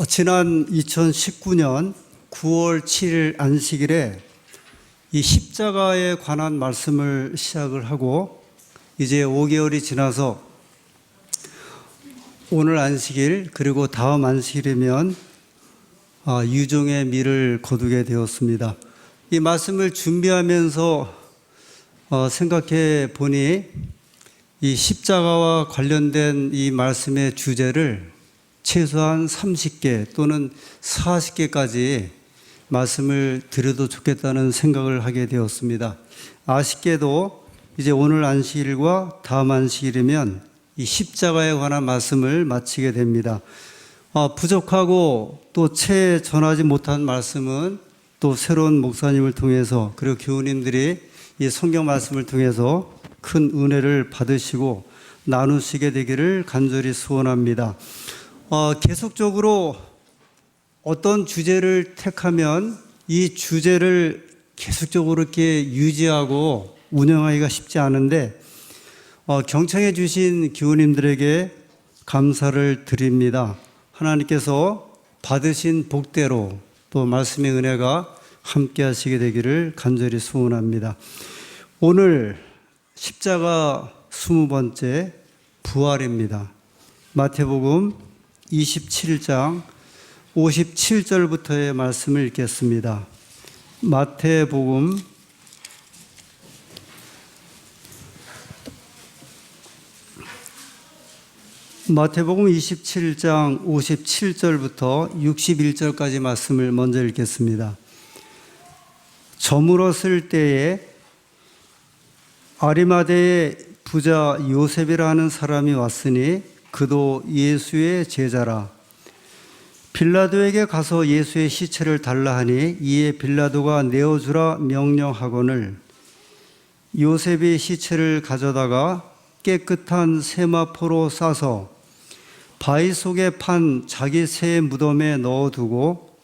지난 2019년 9월 7일 안식일에 이 십자가에 관한 말씀을 시작을 하고 이제 5개월이 지나서 오늘 안식일 그리고 다음 안식일이면 유종의 미를 거두게 되었습니다. 이 말씀을 준비하면서 생각해 보니 이 십자가와 관련된 이 말씀의 주제를 최소한 30개 또는 40개까지 말씀을 드려도 좋겠다는 생각을 하게 되었습니다. 아쉽게도 이제 오늘 안식일과 다음 안식일이면 이 십자가에 관한 말씀을 마치게 됩니다. 부족하고 또 채 전하지 못한 말씀은 또 새로운 목사님을 통해서 그리고 교우님들이 이 성경 말씀을 통해서 큰 은혜를 받으시고 나누시게 되기를 간절히 소원합니다. 계속적으로 어떤 주제를 택하면 이 주제를 계속적으로 이렇게 유지하고 운영하기가 쉽지 않은데 경청해 주신 교우님들에게 감사를 드립니다. 하나님께서 받으신 복대로 또 말씀의 은혜가 함께 하시게 되기를 간절히 소원합니다. 오늘 십자가 20번째 부활입니다. 마태복음 27장 57절부터의 말씀을 읽겠습니다. 마태복음 27장 57절부터 61절까지 말씀을 먼저 읽겠습니다. 저물었을 때에 아리마대의 부자 요셉이라는 사람이 왔으니 그도 예수의 제자라. 빌라도에게 가서 예수의 시체를 달라 하니 이에 빌라도가 내어주라 명령하거늘 요셉이 시체를 가져다가 깨끗한 세마포로 싸서 바위 속에 판 자기 새 무덤에 넣어두고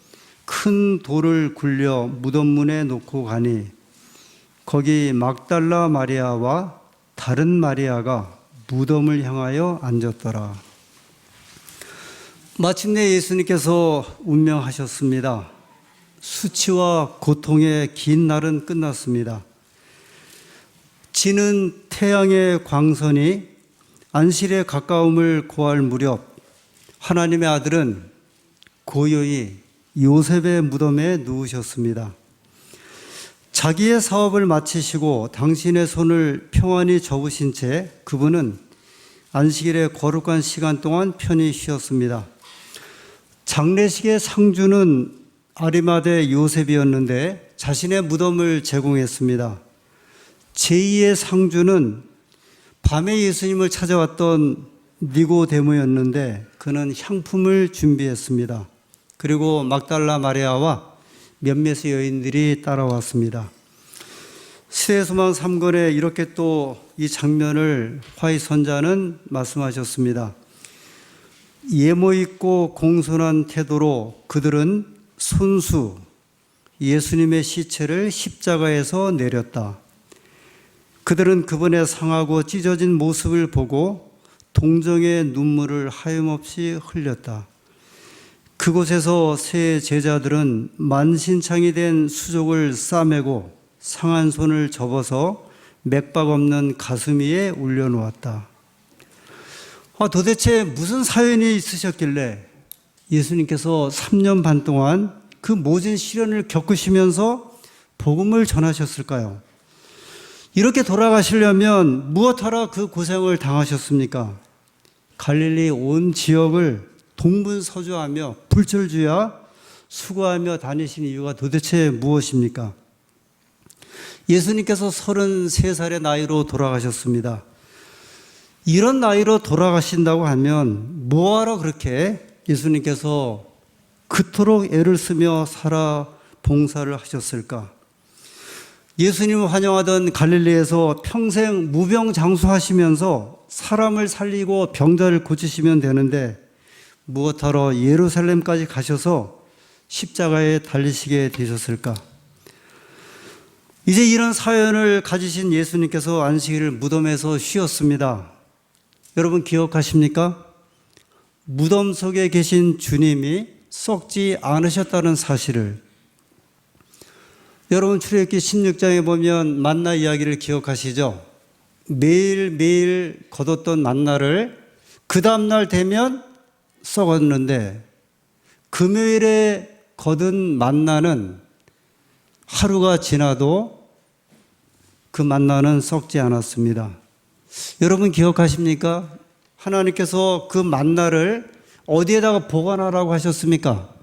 큰 돌을 굴려 무덤 문에 놓고 가니 거기 막달라 마리아와 다른 마리아가 무덤을 향하여 앉았더라. 마침내 예수님께서 운명하셨습니다. 수치와 고통의 긴 날은 끝났습니다. 지는 태양의 광선이 안식일에 가까움을 고할 무렵 하나님의 아들은 고요히 요셉의 무덤에 누우셨습니다. 자기의 사업을 마치시고 당신의 손을 평안히 접으신 채 그분은 안식일의 거룩한 시간 동안 편히 쉬었습니다. 장례식의 상주는 아리마대 요셉이었는데 자신의 무덤을 제공했습니다. 제2의 상주는 밤에 예수님을 찾아왔던 니고데모였는데 그는 향품을 준비했습니다. 그리고 막달라 마리아와 몇몇의 여인들이 따라왔습니다. 시대소망 3권에 이렇게 또 이 장면을 화이 선자는 말씀하셨습니다. 예모 있고 공손한 태도로 그들은 손수 예수님의 시체를 십자가에서 내렸다. 그들은 그분의 상하고 찢어진 모습을 보고 동정의 눈물을 하염없이 흘렸다. 그곳에서 세 제자들은 만신창이 된 수족을 싸매고 상한 손을 접어서 맥박 없는 가슴 위에 올려놓았다. 도대체 무슨 사연이 있으셨길래 예수님께서 3년 반 동안 그 모진 시련을 겪으시면서 복음을 전하셨을까요? 이렇게 돌아가시려면 무엇하러 그 고생을 당하셨습니까? 갈릴리 온 지역을 동분서주하며 불철주야 수고하며 다니신 이유가 도대체 무엇입니까? 예수님께서 33살의 나이로 돌아가셨습니다. 이런 나이로 돌아가신다고 하면 뭐하러 그렇게 예수님께서 그토록 애를 쓰며 살아 봉사를 하셨을까? 예수님을 환영하던 갈릴리에서 평생 무병장수하시면서 사람을 살리고 병자를 고치시면 되는데 무엇하러 예루살렘까지 가셔서 십자가에 달리시게 되셨을까? 이제 이런 사연을 가지신 예수님께서 안식일을 무덤에서 쉬었습니다. 여러분 기억하십니까? 무덤 속에 계신 주님이 썩지 않으셨다는 사실을, 여러분 출애굽기 16장에 보면 만나 이야기를 기억하시죠? 매일매일 거뒀던 만나를 그 다음날 되면 썩었는데 금요일에 거둔 만나는 하루가 지나도 그 만나는 썩지 않았습니다. 여러분 기억하십니까? 하나님께서 그 만나를 어디에다가 보관하라고 하셨습니까?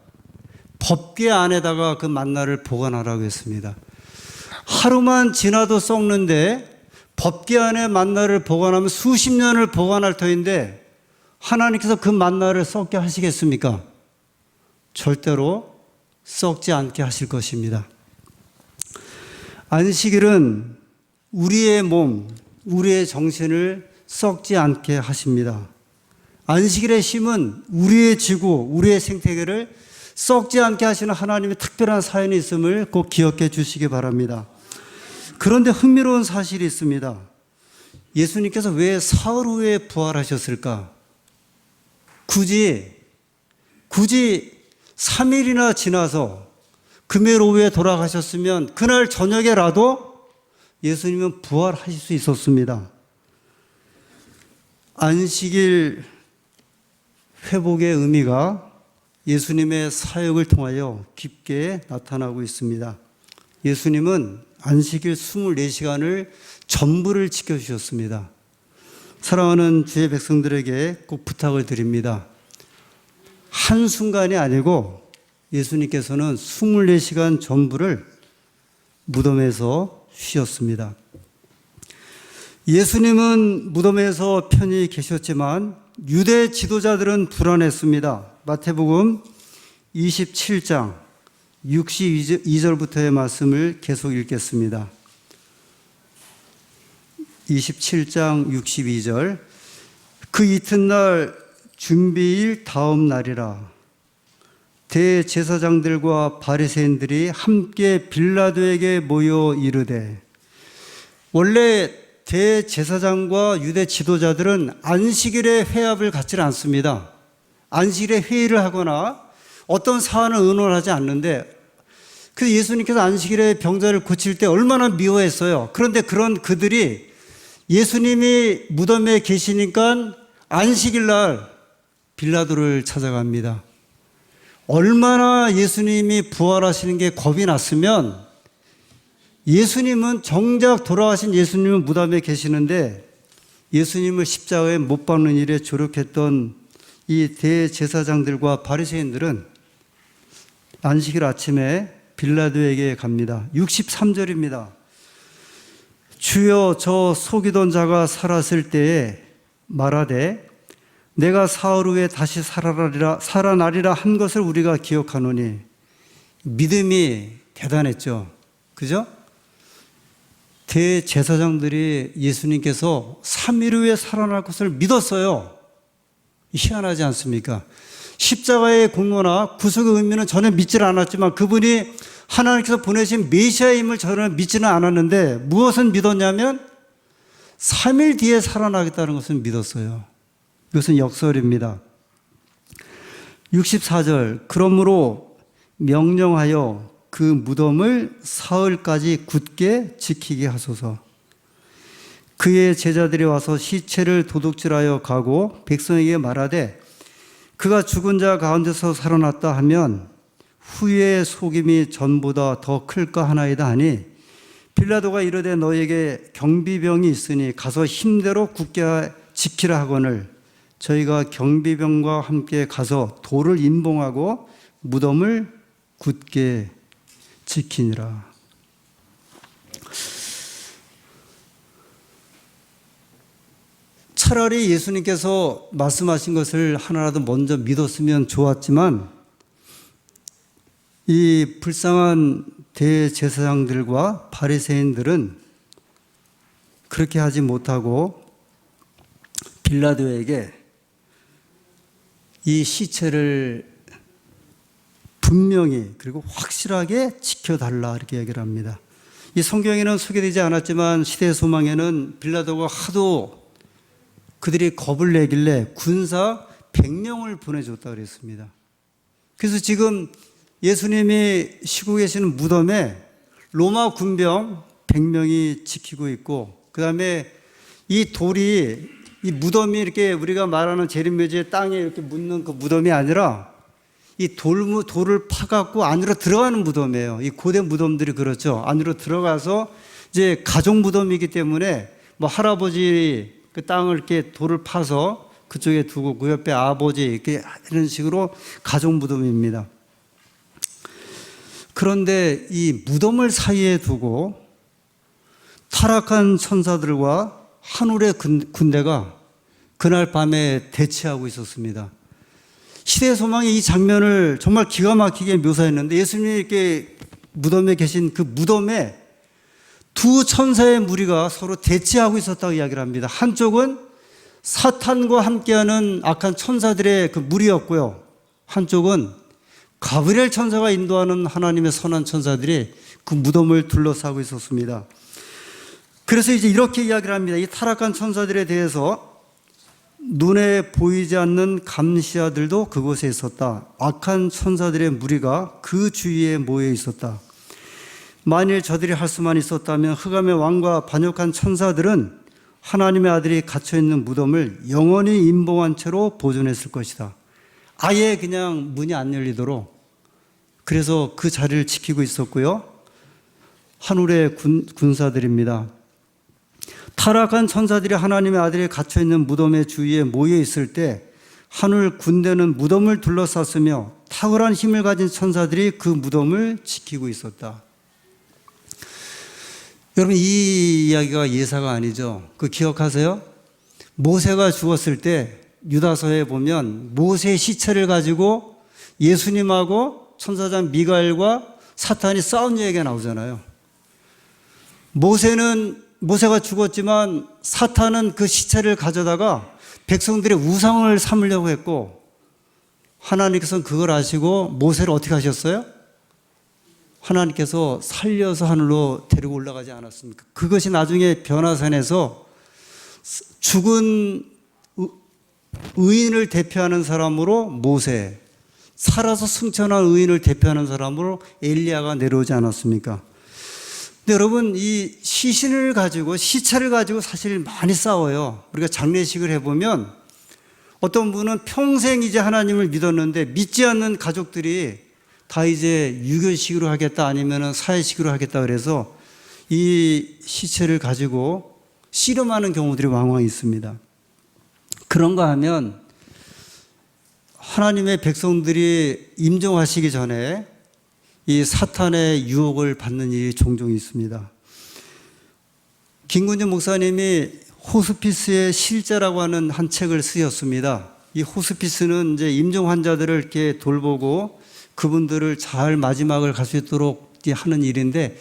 법궤 안에다가 그 만나를 보관하라고 했습니다. 하루만 지나도 썩는데 법궤 안에 만나를 보관하면 수십 년을 보관할 터인데 하나님께서 그 만나를 썩게 하시겠습니까? 절대로 썩지 않게 하실 것입니다. 안식일은 우리의 몸, 우리의 정신을 썩지 않게 하십니다. 안식일의 쉼은 우리의 지구, 우리의 생태계를 썩지 않게 하시는 하나님의 특별한 사연이 있음을 꼭 기억해 주시기 바랍니다. 그런데 흥미로운 사실이 있습니다. 예수님께서 왜 사흘 후에 부활하셨을까? 굳이 3일이나 지나서 금요일 오후에 돌아가셨으면 그날 저녁에라도 예수님은 부활하실 수 있었습니다. 안식일 회복의 의미가 예수님의 사역을 통하여 깊게 나타나고 있습니다. 예수님은 안식일 24시간을 전부를 지켜주셨습니다. 사랑하는 주의 백성들에게 꼭 부탁을 드립니다. 한순간이 아니고 예수님께서는 24시간 전부를 무덤에서 쉬었습니다. 예수님은 무덤에서 편히 계셨지만 유대 지도자들은 불안했습니다. 마태복음 27장 62절부터의 말씀을 계속 읽겠습니다. 27장 62절. 그 이튿날 준비일 다음 날이라 대제사장들과 바리새인들이 함께 빌라도에게 모여 이르되, 원래 대제사장과 유대 지도자들은 안식일에 회합을 갖지 않습니다. 안식일에 회의를 하거나 어떤 사안을 의논하지 않는데, 그 예수님께서 안식일에 병자를 고칠 때 얼마나 미워했어요. 그런데 그런 그들이 예수님이 무덤에 계시니까 안식일 날 빌라도를 찾아갑니다. 얼마나 예수님이 부활하시는 게 겁이 났으면, 예수님은 정작 돌아가신 예수님은 무덤에 계시는데 예수님을 십자가에 못 박는 일에 조력했던 이 대제사장들과 바리새인들은 안식일 아침에 빌라도에게 갑니다. 63절입니다. 주여, 저 속이던 자가 살았을 때에 말하되 내가 사흘 후에 다시 살아나리라 한 것을 우리가 기억하노니. 믿음이 대단했죠. 그죠? 대제사장들이 예수님께서 3일 후에 살아날 것을 믿었어요. 희한하지 않습니까? 십자가의 공로나 구속의 의미는 전혀 믿지 않았지만 그분이 하나님께서 보내신 메시아임을 저는 믿지는 않았는데 무엇은 믿었냐면 3일 뒤에 살아나겠다는 것을 믿었어요. 이것은 역설입니다. 64절. 그러므로 명령하여 그 무덤을 사흘까지 굳게 지키게 하소서. 그의 제자들이 와서 시체를 도둑질하여 가고 백성에게 말하되 그가 죽은 자 가운데서 살아났다 하면 후의 속임이 전보다 더 클까 하나이다 하니, 빌라도가 이르되 너에게 경비병이 있으니 가서 힘대로 굳게 지키라 하거늘 저희가 경비병과 함께 가서 돌을 인봉하고 무덤을 굳게 지키니라. 차라리 예수님께서 말씀하신 것을 하나라도 먼저 믿었으면 좋았지만 이 불쌍한 대제사장들과 바리새인들은 그렇게 하지 못하고 빌라도에게 이 시체를 분명히 그리고 확실하게 지켜달라 이렇게 얘기를 합니다. 이 성경에는 소개되지 않았지만 시대 소망에는 빌라도가 하도 그들이 겁을 내길래 군사 100명을 보내줬다 그랬습니다. 그래서 지금 예수님이 쉬고 계시는 무덤에 로마 군병 100명이 지키고 있고, 그 다음에 이 돌이, 이 무덤이 이렇게 우리가 말하는 재림묘지의 땅에 이렇게 묻는 그 무덤이 아니라 이 돌을 파갖고 안으로 들어가는 무덤이에요. 이 고대 무덤들이 그렇죠. 안으로 들어가서 이제 가족 무덤이기 때문에 뭐 할아버지 그 땅을 이렇게 돌을 파서 그쪽에 두고 그 옆에 아버지 이렇게 이런 식으로 가족 무덤입니다. 그런데 이 무덤을 사이에 두고 타락한 천사들과 하늘의 군대가 그날 밤에 대치하고 있었습니다. 시대의 소망이 이 장면을 정말 기가 막히게 묘사했는데, 예수님이 이렇게 무덤에 계신 그 무덤에 두 천사의 무리가 서로 대치하고 있었다고 이야기를 합니다. 한쪽은 사탄과 함께하는 악한 천사들의 그 무리였고요. 한쪽은 가브리엘 천사가 인도하는 하나님의 선한 천사들이 그 무덤을 둘러싸고 있었습니다. 그래서 이제 이렇게 이야기를 합니다. 이 타락한 천사들에 대해서 눈에 보이지 않는 감시자들도 그곳에 있었다. 악한 천사들의 무리가 그 주위에 모여 있었다. 만일 저들이 할 수만 있었다면 흑암의 왕과 반역한 천사들은 하나님의 아들이 갇혀있는 무덤을 영원히 임봉한 채로 보존했을 것이다. 아예 그냥 문이 안 열리도록, 그래서 그 자리를 지키고 있었고요. 하늘의 군사들입니다. 타락한 천사들이 하나님의 아들이 갇혀있는 무덤의 주위에 모여 있을 때 하늘 군대는 무덤을 둘러쌌으며 탁월한 힘을 가진 천사들이 그 무덤을 지키고 있었다. 여러분, 이 이야기가 예사가 아니죠. 그 기억하세요? 모세가 죽었을 때 유다서에 보면 모세의 시체를 가지고 예수님하고 천사장 미가엘과 사탄이 싸운 얘기가 나오잖아요. 모세가 죽었지만 사탄은 그 시체를 가져다가 백성들의 우상을 삼으려고 했고, 하나님께서는 그걸 아시고 모세를 어떻게 하셨어요? 하나님께서 살려서 하늘로 데리고 올라가지 않았습니까? 그것이 나중에 변화산에서 죽은 의인을 대표하는 사람으로 모세, 살아서 승천한 의인을 대표하는 사람으로 엘리야가 내려오지 않았습니까? 근데 여러분, 이 시신을 가지고, 시체를 가지고 사실 많이 싸워요. 우리가 장례식을 해보면 어떤 분은 평생 이제 하나님을 믿었는데 믿지 않는 가족들이 다 이제 유교식으로 하겠다, 아니면 사회식으로 하겠다 그래서 이 시체를 가지고 씨름하는 경우들이 왕왕 있습니다. 그런가 하면 하나님의 백성들이 임종하시기 전에 이 사탄의 유혹을 받는 일이 종종 있습니다. 김근준 목사님이 호스피스의 실제라고 하는 한 책을 쓰셨습니다. 이 호스피스는 이제 임종 환자들을 이렇게 돌보고 그분들을 잘 마지막을 갈 수 있도록 하는 일인데,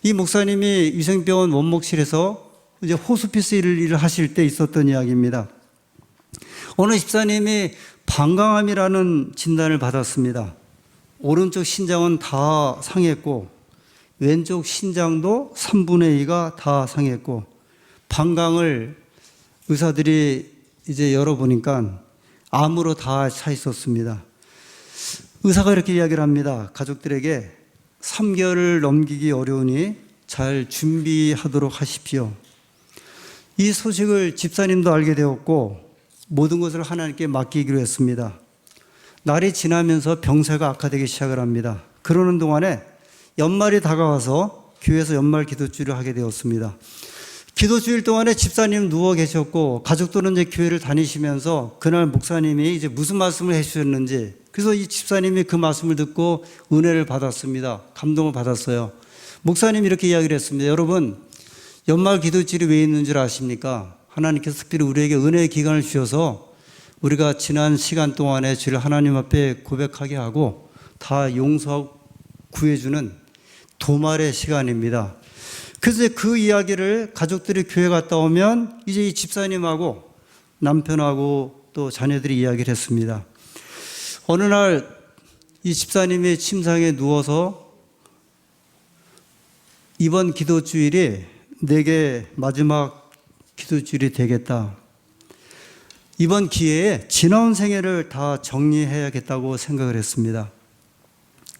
이 목사님이 위생병원 원목실에서 이제 호스피스 일을 하실 때 있었던 이야기입니다. 어느 집사님이 방광암이라는 진단을 받았습니다. 오른쪽 신장은 다 상했고 왼쪽 신장도 3분의 2가 다 상했고, 방광을 의사들이 이제 열어보니까 암으로 다 차 있었습니다. 의사가 이렇게 이야기를 합니다. 가족들에게 3개월을 넘기기 어려우니 잘 준비하도록 하십시오. 이 소식을 집사님도 알게 되었고 모든 것을 하나님께 맡기기로 했습니다. 날이 지나면서 병세가 악화되기 시작을 합니다. 그러는 동안에 연말이 다가와서 교회에서 연말 기도주일을 하게 되었습니다. 기도주일 동안에 집사님 누워 계셨고 가족들은 이제 교회를 다니시면서 그날 목사님이 이제 무슨 말씀을 해주셨는지, 그래서 이 집사님이 그 말씀을 듣고 은혜를 받았습니다. 감동을 받았어요. 목사님이 이렇게 이야기를 했습니다. 여러분, 연말 기도주일이 왜 있는 줄 아십니까? 하나님께서 특별히 우리에게 은혜의 기간을 주셔서 우리가 지난 시간 동안에 주를 하나님 앞에 고백하게 하고 다 용서하고 구해주는 도말의 시간입니다. 그래서 그 이야기를 가족들이 교회 갔다 오면 이제 이 집사님하고 남편하고 또 자녀들이 이야기를 했습니다. 어느 날 이 집사님이 침상에 누워서 이번 기도주일이 내게 마지막 기도주일이 되겠다. 이번 기회에 지나온 생애를 다 정리해야겠다고 생각을 했습니다.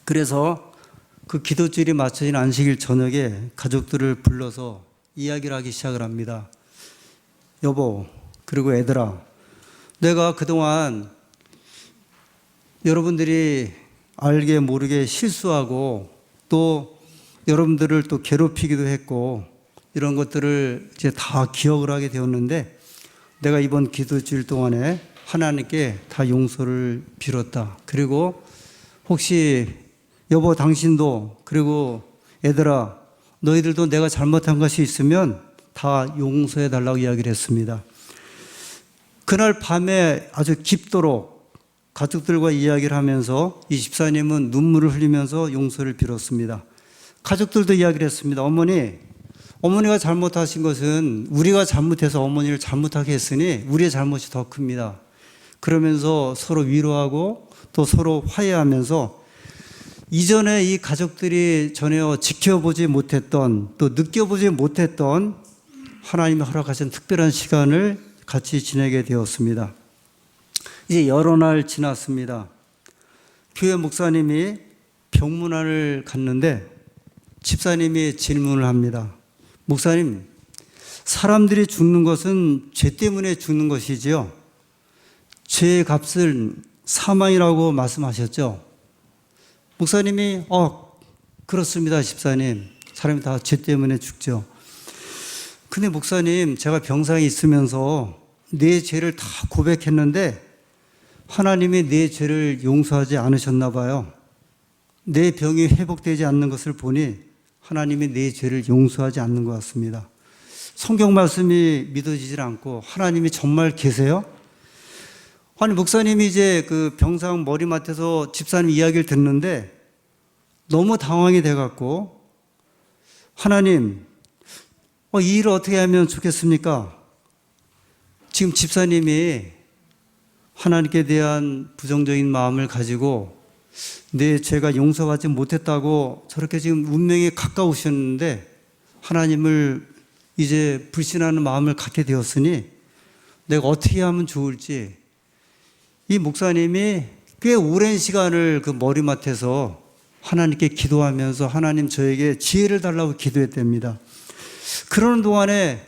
그래서 그 기도줄이 맞춰진 안식일 저녁에 가족들을 불러서 이야기를 하기 시작을 합니다. 여보, 그리고 애들아, 내가 그동안 여러분들이 알게 모르게 실수하고 또 여러분들을 또 괴롭히기도 했고 이런 것들을 이제 다 기억을 하게 되었는데 내가 이번 기도주일 동안에 하나님께 다 용서를 빌었다. 그리고 혹시 여보 당신도 그리고 애들아 너희들도 내가 잘못한 것이 있으면 다 용서해 달라고 이야기를 했습니다. 그날 밤에 아주 깊도록 가족들과 이야기를 하면서 이 집사님은 눈물을 흘리면서 용서를 빌었습니다. 가족들도 이야기를 했습니다. 어머니가 잘못하신 것은 우리가 잘못해서 어머니를 잘못하게 했으니 우리의 잘못이 더 큽니다. 그러면서 서로 위로하고 또 서로 화해하면서 이전에 이 가족들이 전혀 지켜보지 못했던 또 느껴보지 못했던 하나님이 허락하신 특별한 시간을 같이 지내게 되었습니다. 이제 여러 날 지났습니다. 교회 목사님이 병문안을 갔는데 집사님이 질문을 합니다. 목사님, 사람들이 죽는 것은 죄 때문에 죽는 것이지요. 죄의 값은 사망이라고 말씀하셨죠. 목사님이 그렇습니다 집사님. 사람이 다 죄 때문에 죽죠. 근데 목사님, 제가 병상에 있으면서 내 죄를 다 고백했는데 하나님이 내 죄를 용서하지 않으셨나 봐요. 내 병이 회복되지 않는 것을 보니 하나님이 내 죄를 용서하지 않는 것 같습니다. 성경 말씀이 믿어지질 않고 하나님이 정말 계세요? 아니 목사님이 이제 그 병상 머리맡에서 집사님 이야기를 듣는데 너무 당황이 돼갖고 하나님 이 일을 어떻게 하면 좋겠습니까? 지금 집사님이 하나님께 대한 부정적인 마음을 가지고 내 죄가 용서받지 못했다고 저렇게 지금 운명에 가까우셨는데 하나님을 이제 불신하는 마음을 갖게 되었으니 내가 어떻게 하면 좋을지 이 목사님이 꽤 오랜 시간을 그 머리맡에서 하나님께 기도하면서 하나님 저에게 지혜를 달라고 기도했답니다. 그러는 동안에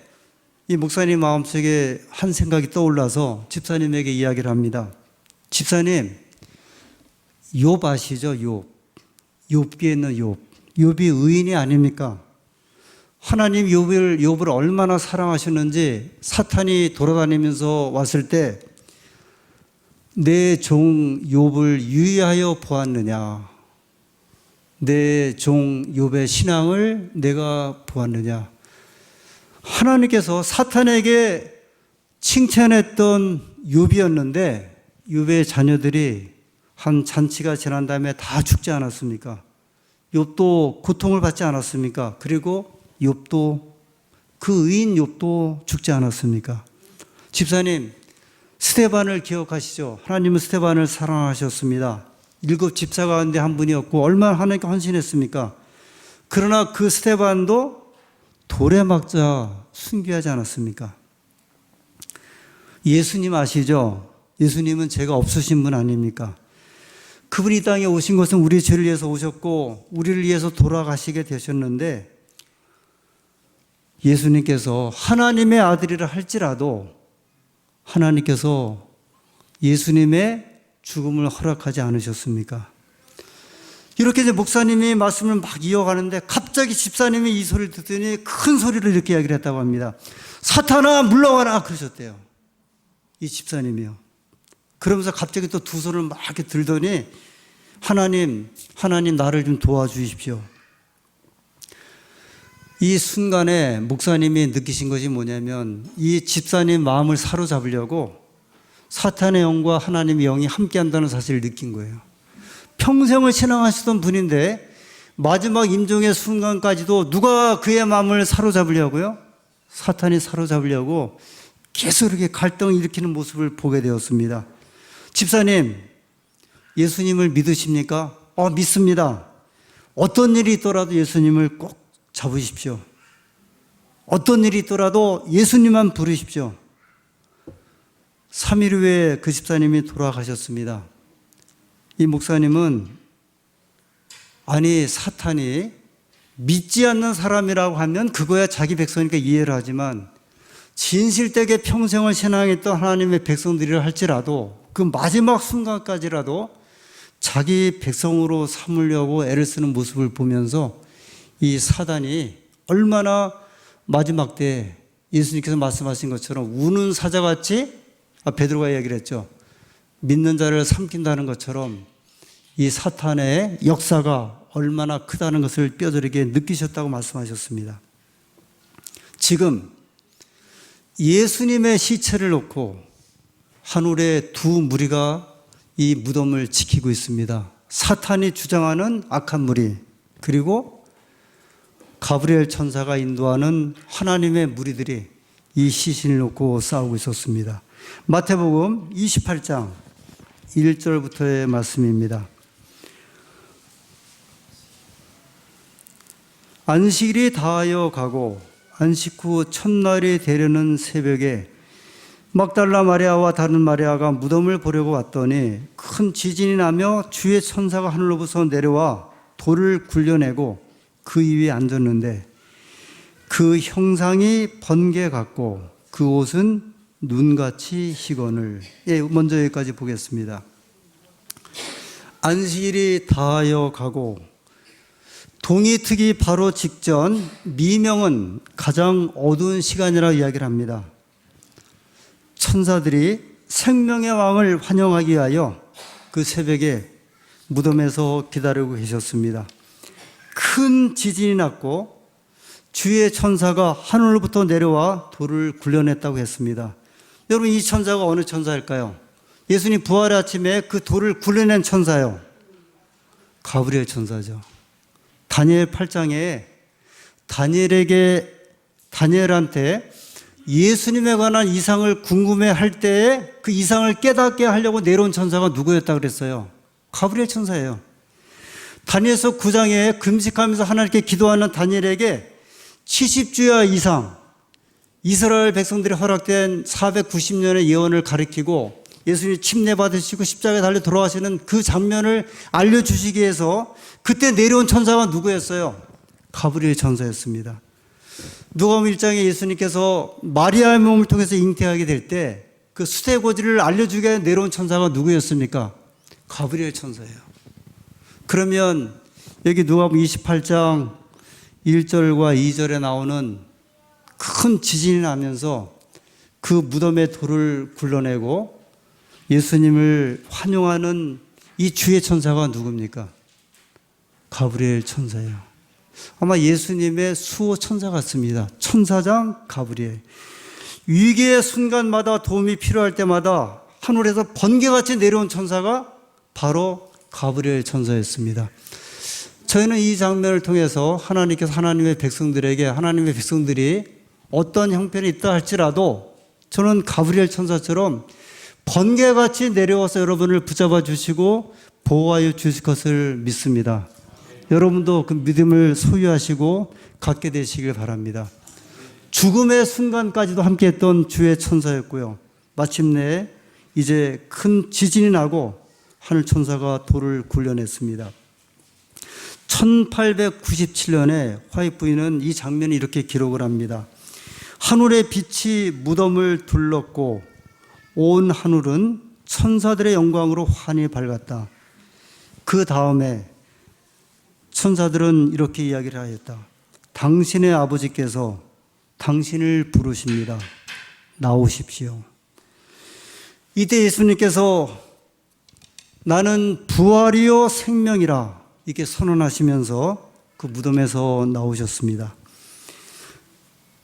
이 목사님 마음속에 한 생각이 떠올라서 집사님에게 이야기를 합니다. 집사님, 욥 아시죠? 욥기에 있는 욥. 욥이 의인이 아닙니까? 하나님 욥을 얼마나 사랑하셨는지 사탄이 돌아다니면서 왔을 때 내 종 욥을 유의하여 보았느냐? 내 종 욥의 신앙을 내가 보았느냐? 하나님께서 사탄에게 칭찬했던 욥이었는데 욥의 자녀들이 한 잔치가 지난 다음에 다 죽지 않았습니까? 욥도 고통을 받지 않았습니까? 그리고 욥도 그 의인 욥도 죽지 않았습니까? 집사님, 스데반을 기억하시죠? 하나님은 스데반을 사랑하셨습니다. 7 집사 가운데 한 분이었고 얼마나 하나님께 헌신했습니까? 그러나 그 스데반도 돌에 막자 순교하지 않았습니까? 예수님 아시죠? 예수님은 죄가 없으신 분 아닙니까? 그분이 이 땅에 오신 것은 우리 죄를 위해서 오셨고 우리를 위해서 돌아가시게 되셨는데 예수님께서 하나님의 아들이라 할지라도 하나님께서 예수님의 죽음을 허락하지 않으셨습니까? 이렇게 이제 목사님이 말씀을 막 이어가는데 갑자기 집사님이 이 소리를 듣더니 큰 소리로 이렇게 이야기를 했다고 합니다. 사탄아 물러가라 그러셨대요. 이 집사님이요. 그러면서 갑자기 또 두 손을 막 이렇게 들더니 하나님 나를 좀 도와주십시오. 이 순간에 목사님이 느끼신 것이 뭐냐면 이 집사님 마음을 사로잡으려고 사탄의 영과 하나님의 영이 함께한다는 사실을 느낀 거예요. 평생을 신앙하시던 분인데 마지막 임종의 순간까지도 누가 그의 마음을 사로잡으려고요? 사탄이 사로잡으려고 계속 이렇게 갈등을 일으키는 모습을 보게 되었습니다. 집사님, 예수님을 믿으십니까? 믿습니다. 어떤 일이 있더라도 예수님을 꼭 잡으십시오. 어떤 일이 있더라도 예수님만 부르십시오. 3일 후에 그 집사님이 돌아가셨습니다. 이 목사님은 아니 사탄이 믿지 않는 사람이라고 하면 그거야 자기 백성이니까 이해를 하지만 진실되게 평생을 신앙했던 하나님의 백성들이라 할지라도 그 마지막 순간까지라도 자기 백성으로 삼으려고 애를 쓰는 모습을 보면서 이 사단이 얼마나 마지막 때 예수님께서 말씀하신 것처럼 우는 사자같이 베드로가 이야기를 했죠. 믿는 자를 삼킨다는 것처럼 이 사탄의 역사가 얼마나 크다는 것을 뼈저리게 느끼셨다고 말씀하셨습니다. 지금 예수님의 시체를 놓고 하늘의 두 무리가 이 무덤을 지키고 있습니다. 사탄이 주장하는 악한 무리, 그리고 가브리엘 천사가 인도하는 하나님의 무리들이 이 시신을 놓고 싸우고 있었습니다. 마태복음 28장 1절부터의 말씀입니다. 안식일이 다하여 가고 안식 후 첫날이 되려는 새벽에 막달라 마리아와 다른 마리아가 무덤을 보려고 왔더니 큰 지진이 나며 주의 천사가 하늘로부터 내려와 돌을 굴려내고 그 위에 앉았는데 그 형상이 번개 같고 그 옷은 눈같이 희건을. 먼저 여기까지 보겠습니다. 안식일이 다하여 가고 동이 트기 바로 직전 미명은 가장 어두운 시간이라고 이야기를 합니다. 천사들이 생명의 왕을 환영하기 위하여 그 새벽에 무덤에서 기다리고 계셨습니다. 큰 지진이 났고 주의 천사가 하늘로부터 내려와 돌을 굴려냈다고 했습니다. 여러분, 이 천사가 어느 천사일까요? 예수님 부활의 아침에 그 돌을 굴려낸 천사요. 가브리엘 천사죠. 다니엘 8장에 다니엘한테 예수님에 관한 이상을 궁금해할 때에 그 이상을 깨닫게 하려고 내려온 천사가 누구였다고 그랬어요? 가브리엘 천사예요. 다니엘서 9장에 금식하면서 하나님께 기도하는 다니엘에게 70주야 이상, 이스라엘 백성들이 허락된 490년의 예언을 가리키고 예수님이 침례받으시고 십자가에 달려 돌아가시는 그 장면을 알려주시기 위해서 그때 내려온 천사가 누구였어요? 가브리엘 천사였습니다. 누가복음 1장에 예수님께서 마리아의 몸을 통해서 잉태하게 될 때 그 수태고지를 알려주게 위해 내려온 천사가 누구였습니까? 가브리엘 천사예요. 그러면 여기 누가복음 28장 1절과 2절에 나오는 큰 지진이 나면서 그 무덤에 돌을 굴러내고 예수님을 환영하는 이 주의 천사가 누굽니까? 가브리엘 천사예요. 아마 예수님의 수호 천사 같습니다. 천사장 가브리엘. 위기의 순간마다 도움이 필요할 때마다 하늘에서 번개같이 내려온 천사가 바로 가브리엘 천사였습니다. 저희는 이 장면을 통해서 하나님께서 하나님의 백성들이 어떤 형편이 있다 할지라도 저는 가브리엘 천사처럼 번개같이 내려와서 여러분을 붙잡아 주시고 보호하여 주실 것을 믿습니다. 여러분도 그 믿음을 소유하시고 갖게 되시길 바랍니다. 죽음의 순간까지도 함께했던 주의 천사였고요. 마침내 이제 큰 지진이 나고 하늘 천사가 돌을 굴려냈습니다. 1897년에 화이트 부인은 이 장면을 이렇게 기록을 합니다. 하늘의 빛이 무덤을 둘렀고 온 하늘은 천사들의 영광으로 환히 밝았다. 그 다음에 천사들은 이렇게 이야기를 하였다. 당신의 아버지께서 당신을 부르십니다. 나오십시오. 이때 예수님께서 나는 부활이요 생명이라 이렇게 선언하시면서 그 무덤에서 나오셨습니다.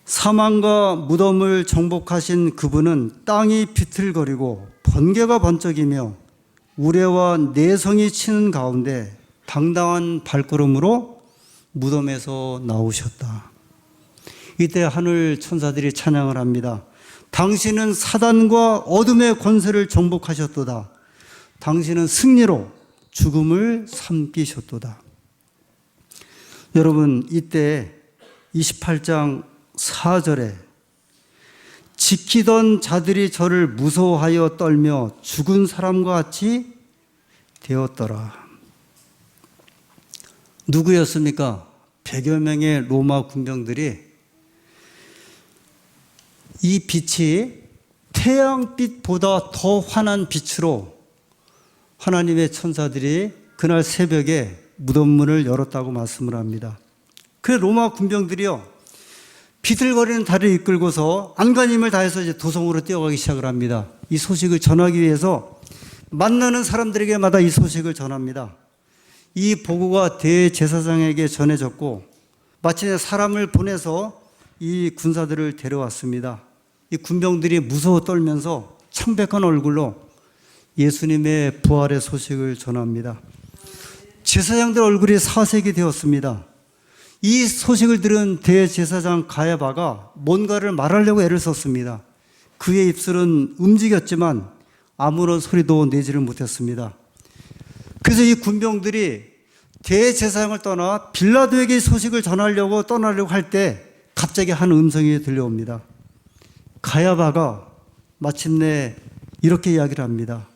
사망과 무덤을 정복하신 그분은 땅이 비틀거리고 번개가 번쩍이며 우레와 내성이 치는 가운데 당당한 발걸음으로 무덤에서 나오셨다. 이때 하늘 천사들이 찬양을 합니다. 당신은 사단과 어둠의 권세를 정복하셨도다. 당신은 승리로 죽음을 삼키셨도다. 여러분, 이때 28장 4절에 지키던 자들이 저를 무서워하여 떨며 죽은 사람과 같이 되었더라. 누구였습니까? 100여 명의 로마 군병들이 이 빛이 태양빛보다 더 환한 빛으로 하나님의 천사들이 그날 새벽에 무덤문을 열었다고 말씀을 합니다. 그 로마 군병들이요, 비틀거리는 다리를 이끌고서 안간힘을 다해서 이제 도성으로 뛰어가기 시작을 합니다. 이 소식을 전하기 위해서 만나는 사람들에게마다 이 소식을 전합니다. 이 보고가 대제사장에게 전해졌고 마침내 사람을 보내서 이 군사들을 데려왔습니다. 이 군병들이 무서워 떨면서 창백한 얼굴로 예수님의 부활의 소식을 전합니다. 제사장들 얼굴이 사색이 되었습니다. 이 소식을 들은 대제사장 가야바가 뭔가를 말하려고 애를 썼습니다. 그의 입술은 움직였지만 아무런 소리도 내지를 못했습니다. 그래서 이 군병들이 대제사장을 떠나 빌라도에게 소식을 전하려고 떠나려고 할 때 갑자기 한 음성이 들려옵니다. 가야바가 마침내 이렇게 이야기를 합니다.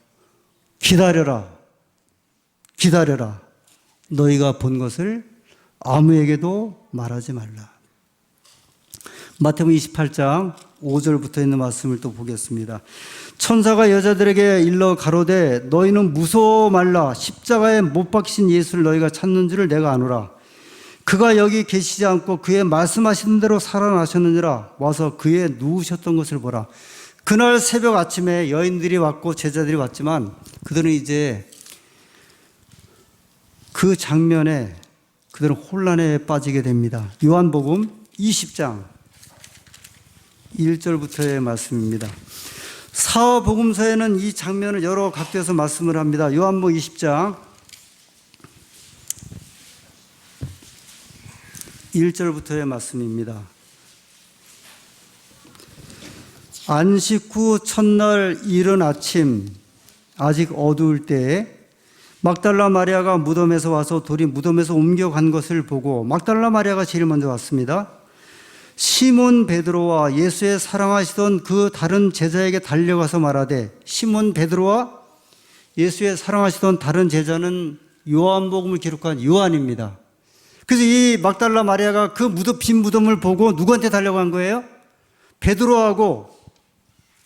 기다려라. 기다려라. 너희가 본 것을 아무에게도 말하지 말라. 마태복음 28장 5절부터 있는 말씀을 또 보겠습니다. 천사가 여자들에게 일러 가로되 너희는 무서워 말라. 십자가에 못 박히신 예수를 너희가 찾는 줄을 내가 아노라. 그가 여기 계시지 않고 그의 말씀하신 대로 살아나셨느니라. 와서 그의 누우셨던 것을 보라. 그날 새벽 아침에 여인들이 왔고 제자들이 왔지만 그들은 이제 그 장면에 그들은 혼란에 빠지게 됩니다. 요한복음 20장 1절부터의 말씀입니다. 사복음서에는 이 장면을 여러 각도에서 말씀을 합니다. 요한복음 20장 1절부터의 말씀입니다. 안식 후 첫날 이른 아침 아직 어두울 때에 막달라 마리아가 무덤에서 와서 돌이 무덤에서 옮겨간 것을 보고 막달라 마리아가 제일 먼저 왔습니다. 시몬 베드로와 예수의 사랑하시던 그 다른 제자에게 달려가서 말하되, 시몬 베드로와 예수의 사랑하시던 다른 제자는 요한복음을 기록한 요한입니다. 그래서 이 막달라 마리아가 그 빈 무덤을 보고 누구한테 달려간 거예요? 베드로하고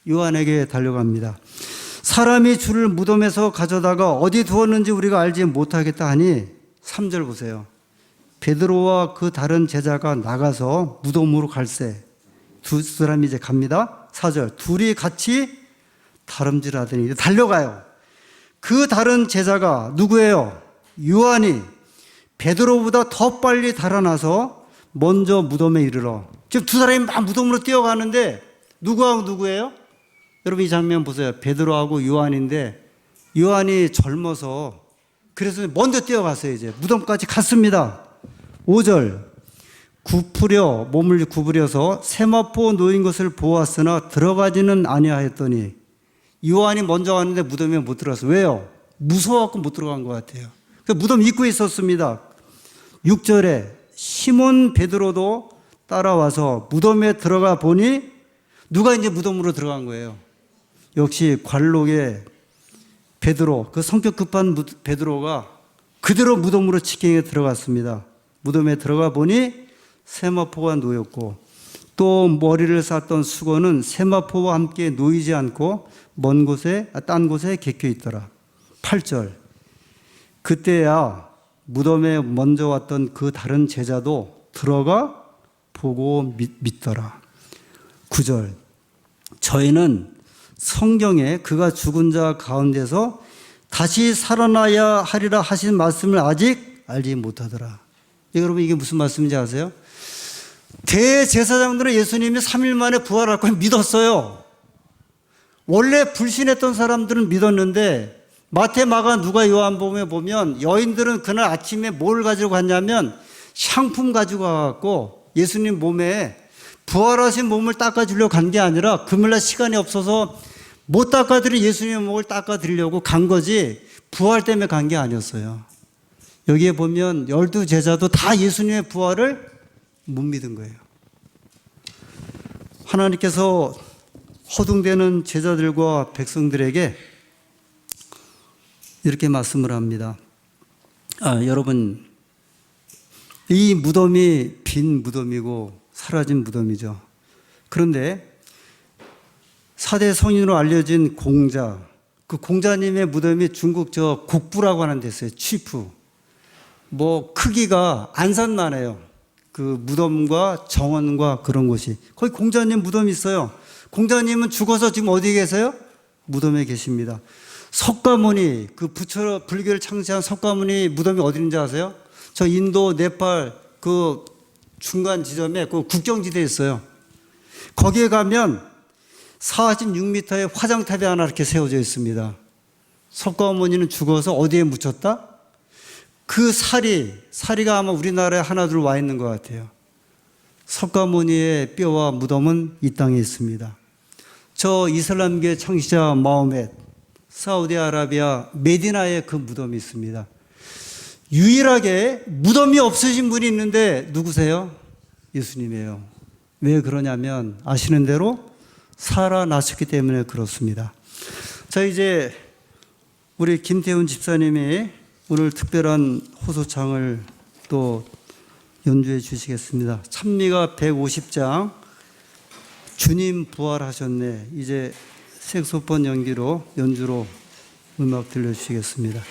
요한에게 달려갑니다. 사람이 주를 무덤에서 가져다가 어디 두었는지 우리가 알지 못하겠다 하니 3절 보세요. 베드로와 그 다른 제자가 나가서 무덤으로 갈새. 두 사람이 이제 갑니다. 4절. 둘이 같이 다름질하더니 달려가요. 그 다른 제자가 누구예요? 요한이 베드로보다 더 빨리 달아나서 먼저 무덤에 이르러. 지금 두 사람이 막 무덤으로 뛰어가는데 누구하고 누구예요? 여러분 이 장면 보세요. 베드로하고 요한인데 요한이 젊어서 그래서 먼저 뛰어갔어요. 이제 무덤까지 갔습니다. 5절. 몸을 구부려서 세마포 놓인 것을 보았으나 들어가지는 아니하였더니 요한이 먼저 왔는데 무덤에 못 들어갔어요. 왜요? 무서워갖고 못 들어간 것 같아요. 무덤 입구에 있었습니다. 6절에 시몬 베드로도 따라와서 무덤에 들어가 보니 누가 이제 무덤으로 들어간 거예요? 역시 관록의 베드로, 그 성격 급한 베드로가 그대로 무덤으로 직행에 들어갔습니다. 무덤에 들어가 보니 세마포가 놓였고 또 머리를 쌌던 수건은 세마포와 함께 놓이지 않고 딴 곳에 객겨 있더라. 8절. 그때야 무덤에 먼저 왔던 그 다른 제자도 들어가 보고 믿더라. 9절. 저희는 성경에 그가 죽은 자 가운데서 다시 살아나야 하리라 하신 말씀을 아직 알지 못하더라. 여러분 이게 무슨 말씀인지 아세요? 대제사장들은 예수님이 3일 만에 부활할 걸 믿었어요. 원래 불신했던 사람들은 믿었는데 마태, 마가, 누가, 요한복음에 보면 여인들은 그날 아침에 뭘 가지고 갔냐면 향품 가지고 가갖고 예수님 몸에 부활하신 몸을 닦아주려고 간 게 아니라 금요일날 시간이 없어서 못 닦아드린 예수님의 몸을 닦아드리려고 간 거지 부활 때문에 간 게 아니었어요. 여기에 보면 12제자도 다 예수님의 부활을 못 믿은 거예요. 하나님께서 허둥대는 제자들과 백성들에게 이렇게 말씀을 합니다. 여러분, 이 무덤이 빈 무덤이고 사라진 무덤이죠. 그런데 4대 성인으로 알려진 공자, 그 공자님의 무덤이 중국 저 국부라고 하는 데 있어요. 취프. 크기가 안산만해요. 그 무덤과 정원과 그런 곳이. 거기 공자님 무덤이 있어요. 공자님은 죽어서 지금 어디 계세요? 무덤에 계십니다. 석가모니, 그 불교를 창시한 석가모니 무덤이 어디 있는지 아세요? 저 인도, 네팔 그 중간 지점에 그 국경지대에 있어요. 거기에 가면 46m의 화장탑이 하나 이렇게 세워져 있습니다. 석가모니는 죽어서 어디에 묻혔다? 그 사리가 아마 우리나라에 하나둘 와 있는 것 같아요. 석가모니의 뼈와 무덤은 이 땅에 있습니다. 저 이슬람계 창시자 마호멧, 사우디아라비아 메디나에 그 무덤이 있습니다. 유일하게 무덤이 없으신 분이 있는데 누구세요? 예수님이에요. 왜 그러냐면 아시는 대로 살아나셨기 때문에 그렇습니다. 자, 이제 우리 김태훈 집사님이 오늘 특별한 호소창을 또 연주해 주시겠습니다. 찬미가 150장 주님 부활하셨네. 이제 색소폰 연주로 음악 들려주시겠습니다.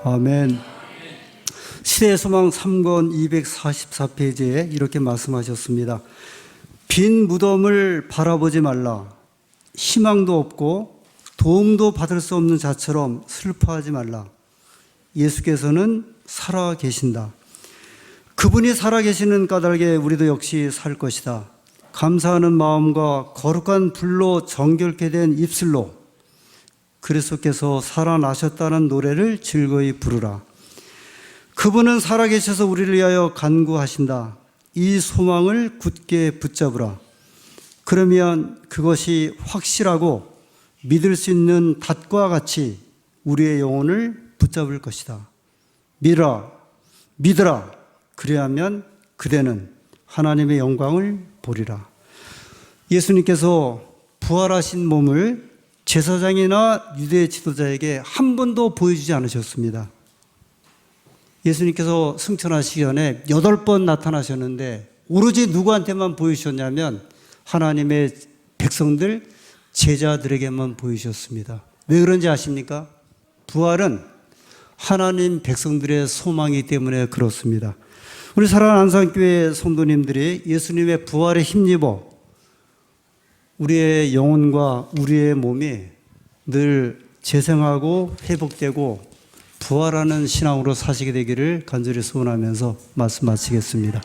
아멘. 시대의 소망 3권 244페이지에 이렇게 말씀하셨습니다. 빈 무덤을 바라보지 말라. 희망도 없고 도움도 받을 수 없는 자처럼 슬퍼하지 말라. 예수께서는 살아 계신다. 그분이 살아 계시는 까닭에 우리도 역시 살 것이다. 감사하는 마음과 거룩한 불로 정결케 된 입술로 그리스도께서 살아나셨다는 노래를 즐거이 부르라. 그분은 살아계셔서 우리를 위하여 간구하신다. 이 소망을 굳게 붙잡으라. 그러면 그것이 확실하고 믿을 수 있는 닷과 같이 우리의 영혼을 붙잡을 것이다. 믿으라. 그리하면 그대는 하나님의 영광을 보리라. 예수님께서 부활하신 몸을 제사장이나 유대 지도자에게 한 번도 보여주지 않으셨습니다. 예수님께서 승천하시기 전에 8번 나타나셨는데 오로지 누구한테만 보여주셨냐면 하나님의 백성들, 제자들에게만 보여주셨습니다. 왜 그런지 아십니까? 부활은 하나님 백성들의 소망이기 때문에 그렇습니다. 우리 사랑하는 안산교회 성도님들이 예수님의 부활에 힘입어 우리의 영혼과 우리의 몸이 늘 재생하고 회복되고 부활하는 신앙으로 사시게 되기를 간절히 소원하면서 말씀 마치겠습니다.